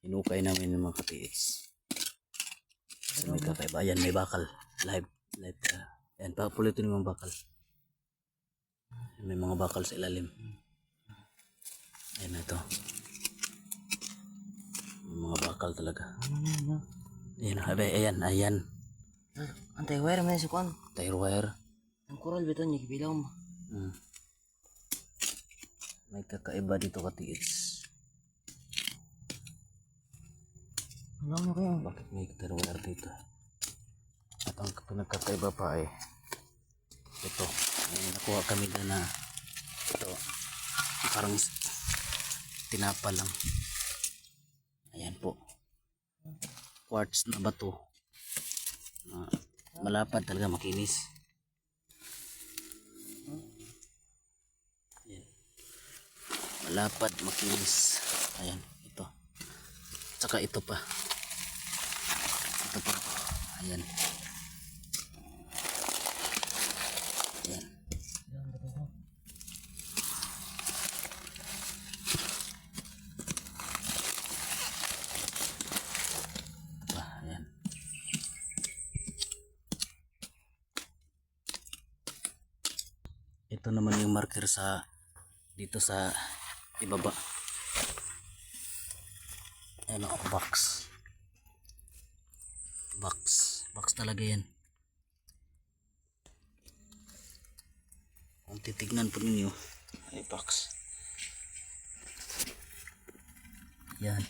Hinukay namin yung mga katiits. So, may kakaiba. Ayan, may bakal. Live. Ayan, papulitin yung mga bakal. May mga bakal sa ilalim. Ayan na ito. May mga bakal talaga. Ayan. Ang tire wire man sa kuan. Tire wire. Ang coral beton niya kibilaw mo. May kakaiba dito katiits. Alam mo kayo. Bakit may tire wire dito? At ang pinagkakaiba pa ay ito. May nakuha kami na ito. Parang tinapa lang. Ayan po. Quartz na bato. Malapad talaga, makinis. Ayan. Malapad, makinis. Ayan, ito. Tsaka ito pa. Ito pa. Ayan. Ayan. Ayan. Ito naman yung marker sa dito sa ibaba. Ayan o, box talaga yan. Kung titignan po ninyo ay box yan.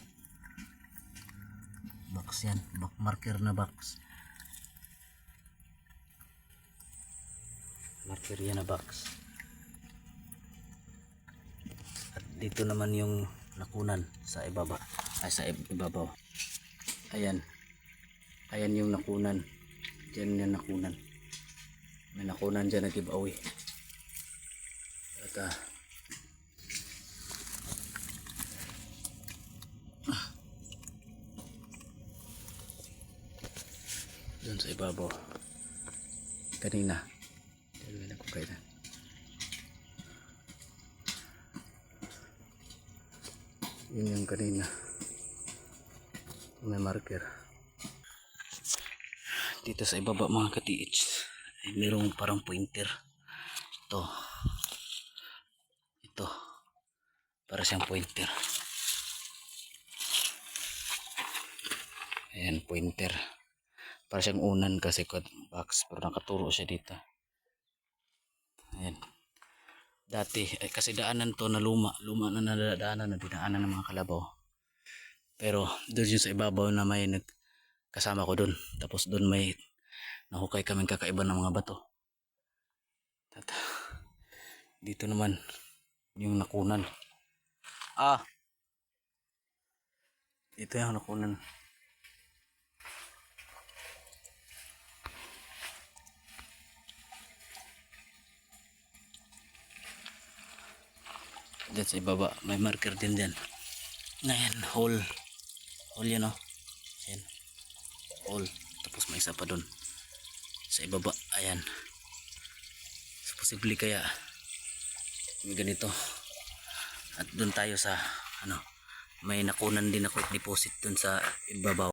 Box yan, marker na box. Marker yan na box. At dito naman yung nakunan sa ibaba. Ay, sa ibabaw. Ayan yung nakunan. Diyan yung nakunan. May nakunan dyan na giveaway. At dun sa ibabaw kanina dalawa na ko kayo na. Yun yung kanina may marker dito sa ibaba mga katiits. Ay, mayroong parang pointer. Ito para siyang pointer. Ayan, pointer. Para siyang unan kasi box, pero nakaturo siya dito. Ayan. Dati, kasi daanan to na luma na nadaanan na dinaanan ng mga kalabaw. Pero doon yun sa ibabaw na may kasama ko doon. Tapos doon may nahukay kaming kakaiba ng mga bato. At dito naman yung nakunan. Ito yung nakunan. Diyan sa ibaba may marker din dyan. Ngayon, hole yun o. Ayan, hole. Tapos may isa pa dun sa ibaba. Ayan, so, posible kaya may ganito. At dun tayo sa may nakunan din ako deposit dun sa ibabaw.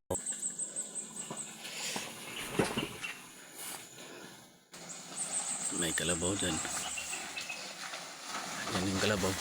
May kalabaw dyan. Yan yung kalabaw.